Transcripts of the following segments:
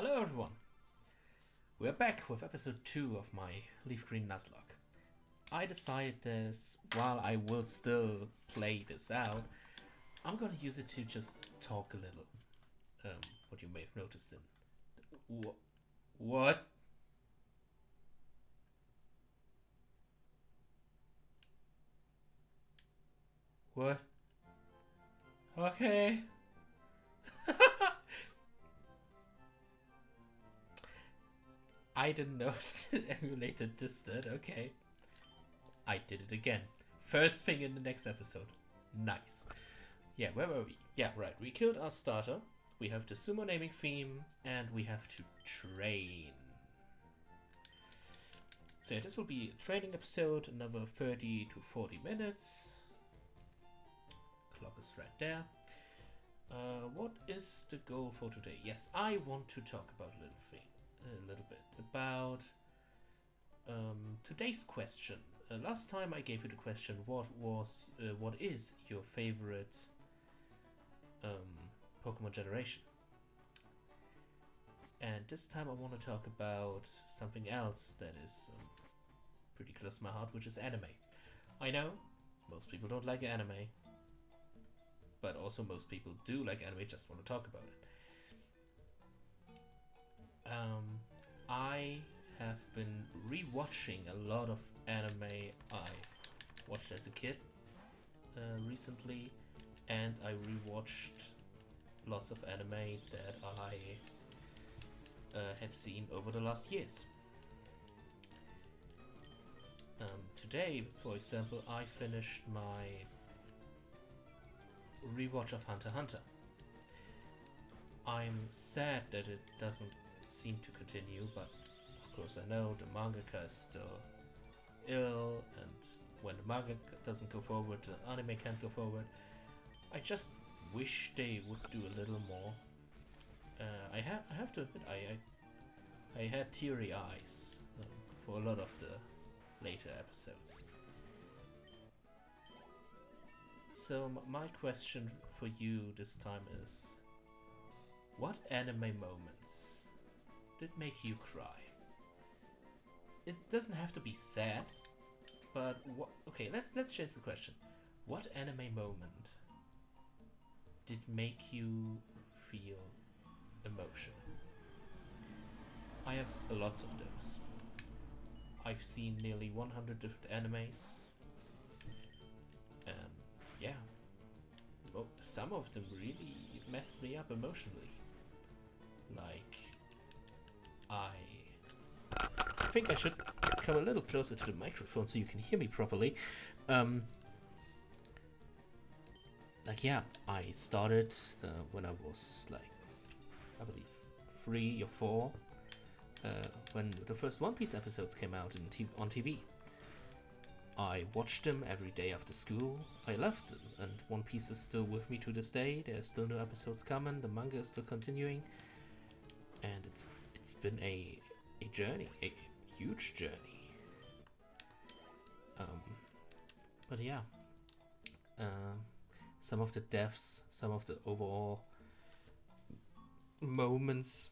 Hello everyone! We're back with episode 2 of my LeafGreen Nuzlocke. I decided this, while I will still play this out, I'm gonna use it to just talk a little. What you may have noticed in... What? What? Okay. I didn't know it emulated this did, okay. I did it again. First thing in the next episode. Nice. Yeah, where were we? Yeah, right. We killed our starter. We have the sumo naming theme, and we have to train. So yeah, this will be a training episode, another 30 to 40 minutes. Clock is right there. What is the goal for today? Yes, I want to talk about a little bit about today's question. Last time I gave you the question, what is your favorite Pokemon generation? And this time I want to talk about something else that is pretty close to my heart, which is anime. I know most people don't like anime, but also most people do like anime, just want to talk about it. I have been rewatching a lot of anime I've watched as a kid recently, and I rewatched lots of anime that I had seen over the last years. Today, for example, I finished my rewatch of Hunter x Hunter. I'm sad that it doesn't seem to continue, but of course I know the mangaka is still ill, and when the manga doesn't go forward, the anime can't go forward. I just wish they would do a little more. I have to admit, I had teary eyes for a lot of the later episodes. So my question for you this time is, what anime moments did make you cry? It doesn't have to be sad, but okay, let's change the question. What anime moment did make you feel emotion? I have lots of those. I've seen nearly 100 different animes, and yeah, well, some of them really messed me up emotionally. Like, I think I should come a little closer to the microphone so you can hear me properly. Like, yeah, I started when I was like, I believe 3 or 4, when the first One Piece episodes came out on TV. I watched them every day after school. I loved them, and One Piece is still with me to this day. There's still new episodes coming. The manga is still continuing, and it's been a journey, a huge journey. But yeah, some of the deaths, some of the overall moments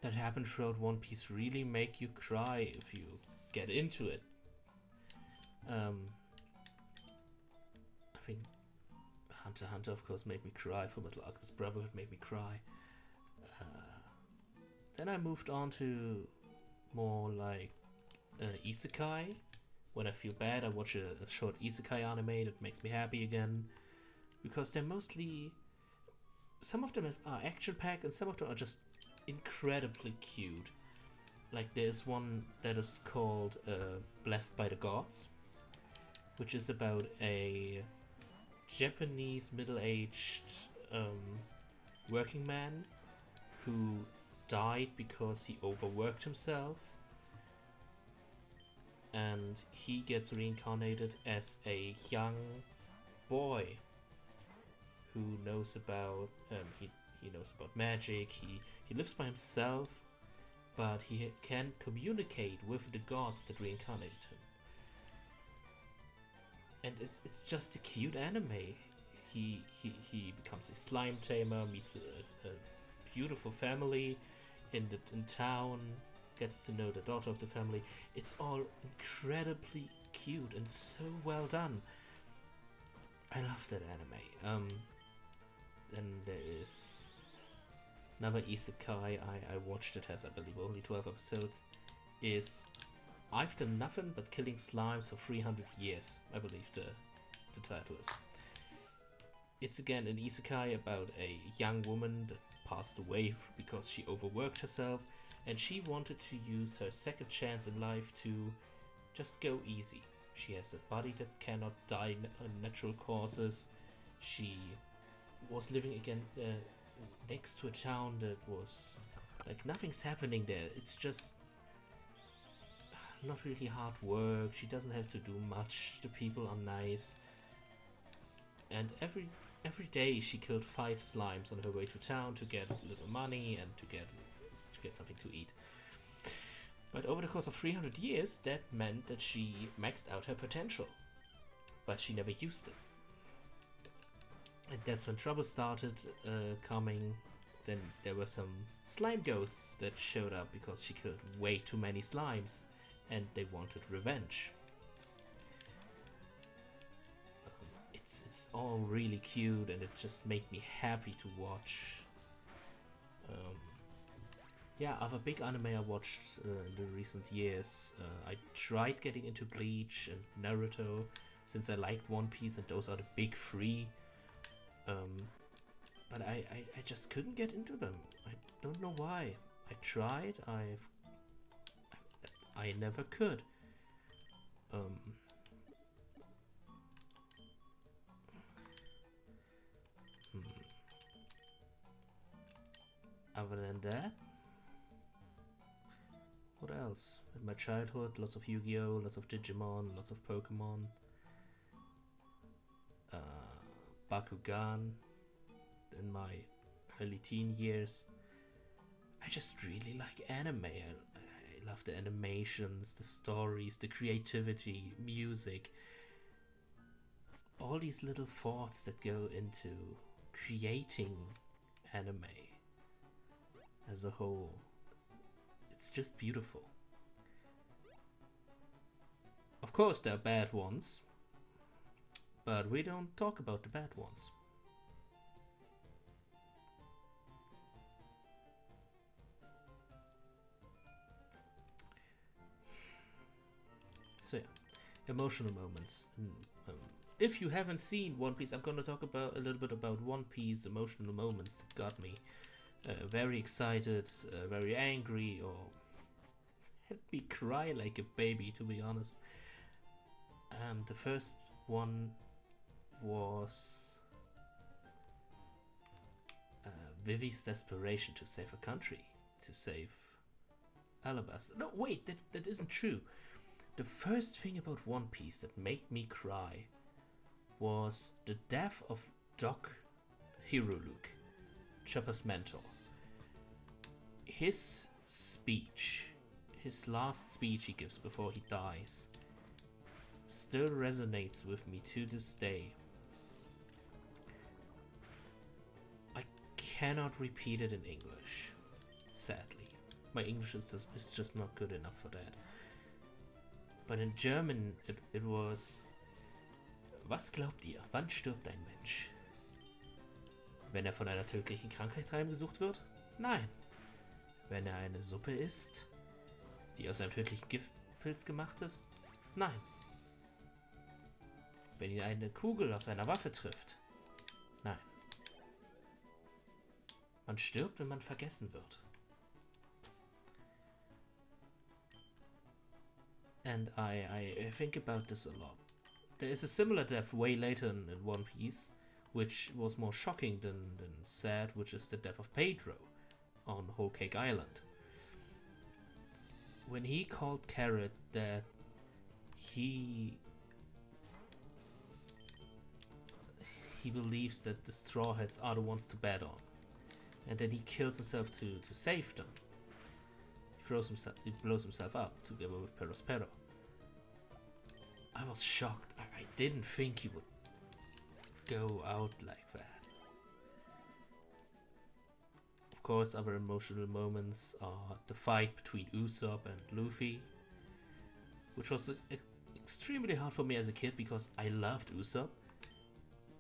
that happen throughout One Piece really make you cry if you get into it. I think Hunter x Hunter, of course, made me cry. Fullmetal Alchemist Brotherhood made me cry. Then I moved on to more like isekai. When I feel bad, I watch a short isekai anime that makes me happy again, because they're mostly, some of them are action-packed and some of them are just incredibly cute. Like there's one that is called Blessed by the Gods, which is about a Japanese middle-aged working man who died because he overworked himself, and he gets reincarnated as a young boy who knows about he knows about magic. He lives by himself, but he can communicate with the gods that reincarnated him. And it's just a cute anime. He becomes a slime tamer, meets a beautiful family, in town, gets to know the daughter of the family. It's all incredibly cute and so well done. I love that anime. Then there is another isekai I watched. It has, I believe, only 12 episodes. Is I've done nothing but killing slimes for 300 years, I believe the title is. It's again an isekai about a young woman that passed away because she overworked herself, and she wanted to use her second chance in life to just go easy. She has a body that cannot die natural causes. She was living again next to a town that was like nothing's happening there. It's just not really hard work. She doesn't have to do much. The people are nice. And every day she killed 5 slimes on her way to town to get a little money and to get something to eat. But over the course of 300 years, that meant that she maxed out her potential. But she never used it. And that's when trouble started coming. Then there were some slime ghosts that showed up because she killed way too many slimes, and they wanted revenge. It's all really cute, and it just made me happy to watch. Yeah, other big anime I watched in the recent years. I tried getting into Bleach and Naruto, since I liked One Piece, and those are the big 3. But I just couldn't get into them. I don't know why. I tried. I never could. Other than that, what else? In my childhood, lots of Yu-Gi-Oh, lots of Digimon, lots of Pokemon, Bakugan. In my early teen years, I just really like anime. I love the animations, the stories, the creativity, music, all these little thoughts that go into creating anime as a whole. It's just beautiful. Of course there are bad ones, but we don't talk about the bad ones. So yeah, emotional moments. If you haven't seen One Piece, I'm gonna talk about a little bit about One Piece emotional moments that got me very excited, very angry, or had me cry like a baby, to be honest. The first one was Vivi's desperation to save her country, to save Alabasta. No, wait, that isn't true. The first thing about One Piece that made me cry was the death of Doc Hiruluke, Chopper's mentor. His speech, his last speech he gives before he dies, still resonates with me to this day. I cannot repeat it in English, sadly. My English is just not good enough for that. But in German, it was: Was glaubt ihr, wann stirbt ein Mensch? Wenn von einer tödlichen Krankheit heimgesucht wird? Nein. Wenn eine Suppe isst, die aus einem tödlichen Giftpilz gemacht ist? Nein. Wenn ihn eine Kugel aus einer Waffe trifft? Nein. Man stirbt, wenn man vergessen wird. And I think about this a lot. There is a similar death way later in One Piece, which was more shocking than sad, which is the death of Pedro on Whole Cake Island. When he called Carrot that he believes that the Straw Hats are the ones to bet on, and then he kills himself to save them. He blows himself up together with Perospero. I was shocked. I didn't think he would go out like that. Of course, other emotional moments are the fight between Usopp and Luffy, which was extremely hard for me as a kid because I loved Usopp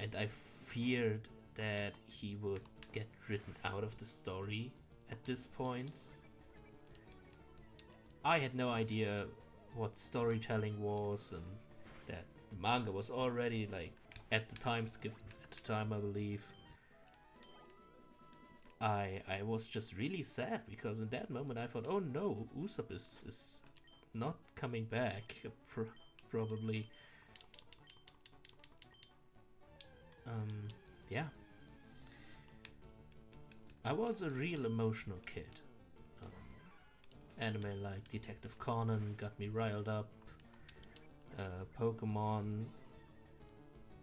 and I feared that he would get written out of the story at this point. I had no idea what storytelling was, and that the manga was already like at the time I believe. I was just really sad because in that moment I thought, oh no, Usopp is not coming back, probably. Yeah. I was a real emotional kid. Anime like Detective Conan got me riled up. Pokemon,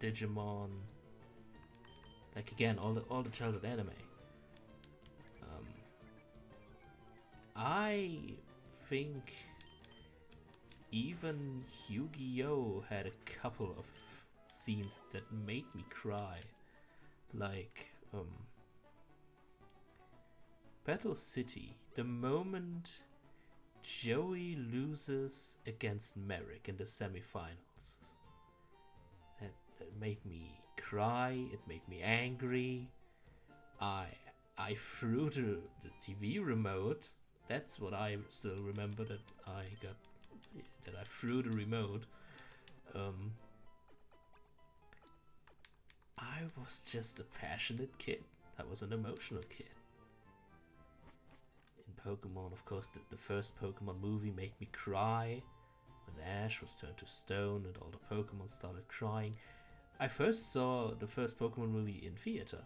Digimon, like again, all the childhood anime. I think even Yu-Gi-Oh had a couple of scenes that made me cry, like Battle City. The moment Joey loses against Merrick in the semifinals, that made me cry. It made me angry. I threw the TV remote. That's what I still remember, that I threw the remote. I was just a passionate kid. I was an emotional kid. In Pokemon, of course, the first Pokemon movie made me cry when Ash was turned to stone and all the Pokemon started crying. I first saw the first Pokemon movie in theater.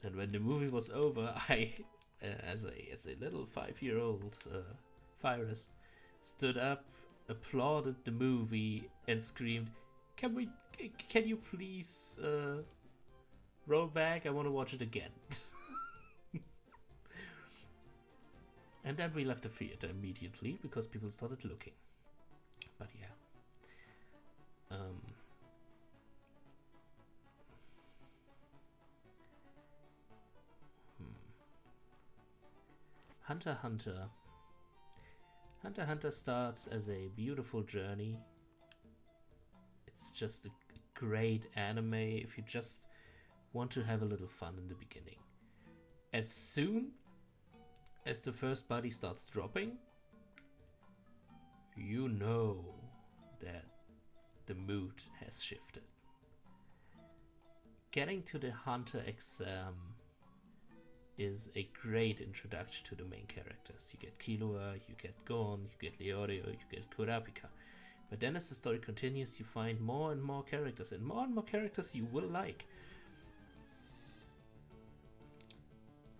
And when the movie was over, I, as a little 5-year-old virus, stood up, applauded the movie, and screamed, "Can you please roll back? I want to watch it again." And then we left the theater immediately because people started looking. But yeah. Hunter x Hunter. Hunter x Hunter starts as a beautiful journey. It's just a great anime if you just want to have a little fun in the beginning. As soon as the first body starts dropping, you know that the mood has shifted. Getting to the Hunter exam is a great introduction to the main characters. You get Killua, you get Gon, you get Leorio, you get Kurapika. But then as the story continues, you find more and more characters you will like.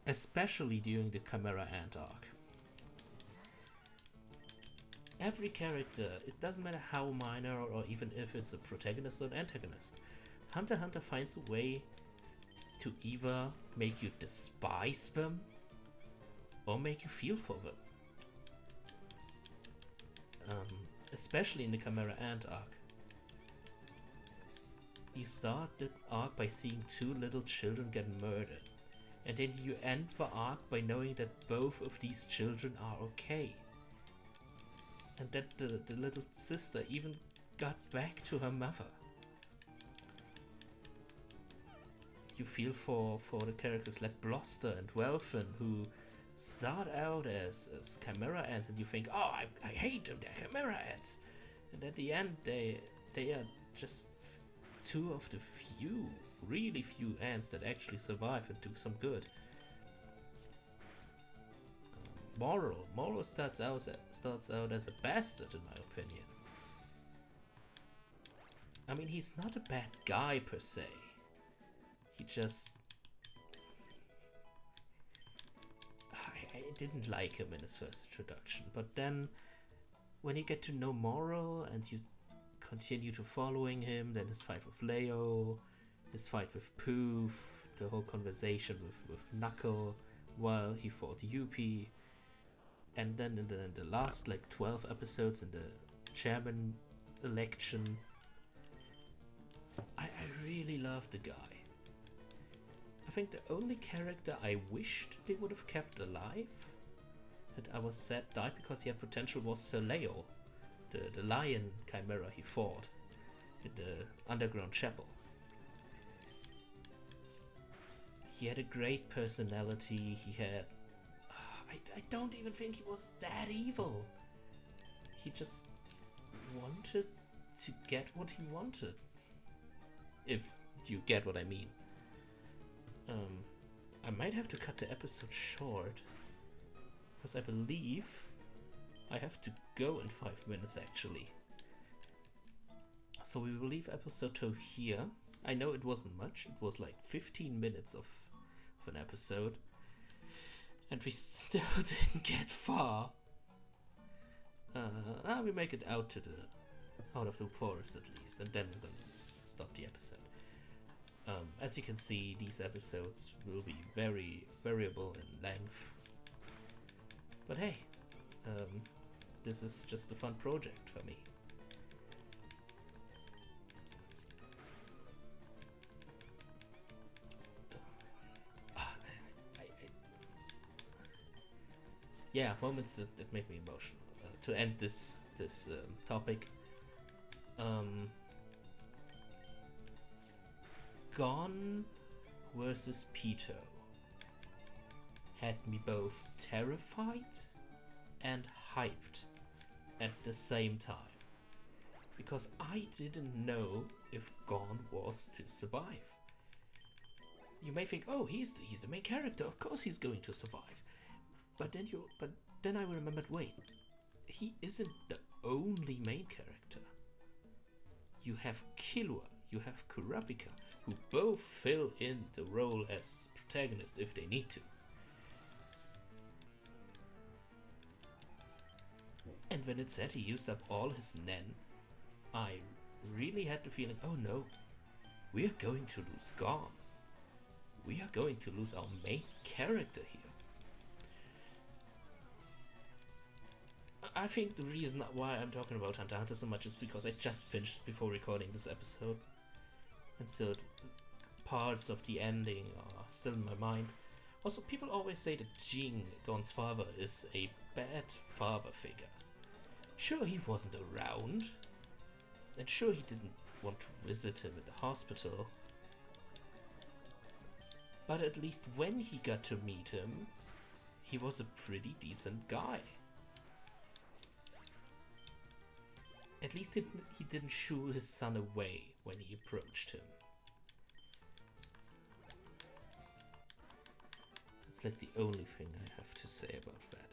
Especially during the Chimera Ant arc. Every character, it doesn't matter how minor or even if it's a protagonist or an antagonist, Hunter x Hunter finds a way to either make you despise them or make you feel for them. Especially in the Chimera Ant arc. You start the arc by seeing 2 little children get murdered, and then you end the arc by knowing that both of these children are okay. And that the little sister even got back to her mother. You feel for the characters like Bloster and Welfin, who start out as Chimera Ants, and you think, oh, I hate them, they're Chimera Ants. And at the end, they are just 2 of the really few ants that actually survive and do some good. Moral starts out as a bastard, in my opinion. I mean, he's not a bad guy per se. He just... I didn't like him in his first introduction, but then when you get to know Moral and you continue to following him, then his fight with Leo, his fight with Poof, the whole conversation with Knuckle while he fought Yuppie, and then in the last like 12 episodes in the chairman election, I really love the guy. I think the only character I wished they would have kept alive, that I was sad died because he had potential, was Sir Leo, the lion chimera he fought in the underground chapel. He had a great personality. He had... I don't even think he was that evil. He just wanted to get what he wanted. If you get what I mean. I might have to cut the episode short, because I believe I have to go in 5 minutes actually. So we will leave episode 2 here. I know it wasn't much, it was like 15 minutes of an episode, and we still didn't get far. We make it out of the forest at least, and then we're gonna stop the episode. As you can see, these episodes will be very variable in length, but hey, this is just a fun project for me. Yeah, moments that make me emotional. To end this topic, Gone versus Peter had me both terrified and hyped at the same time, because I didn't know if Gone was to survive. You may think, oh, he's the main character, of course he's going to survive. But then I remembered, wait, he isn't the only main character. You have Killua, you have Kurapika, who both fill in the role as protagonists if they need to. And when it said he used up all his Nen, I really had the feeling, oh no, we are going to lose Gon. We are going to lose our main character here. I think the reason why I'm talking about Hunter x Hunter so much is because I just finished before recording this episode, and so parts of the ending are still in my mind. Also, people always say that Jing, Gon's father, is a bad father figure. Sure, he wasn't around, and sure he didn't want to visit him in the hospital, but at least when he got to meet him, he was a pretty decent guy. At least he didn't shoo his son away when he approached him. That's like the only thing I have to say about that.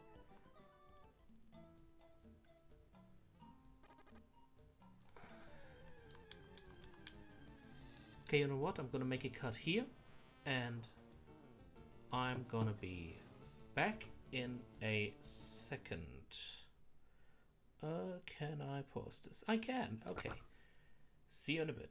Okay, you know what? I'm gonna make a cut here, and I'm gonna be back in a second. Can I pause this? I can. Okay. See you in a bit.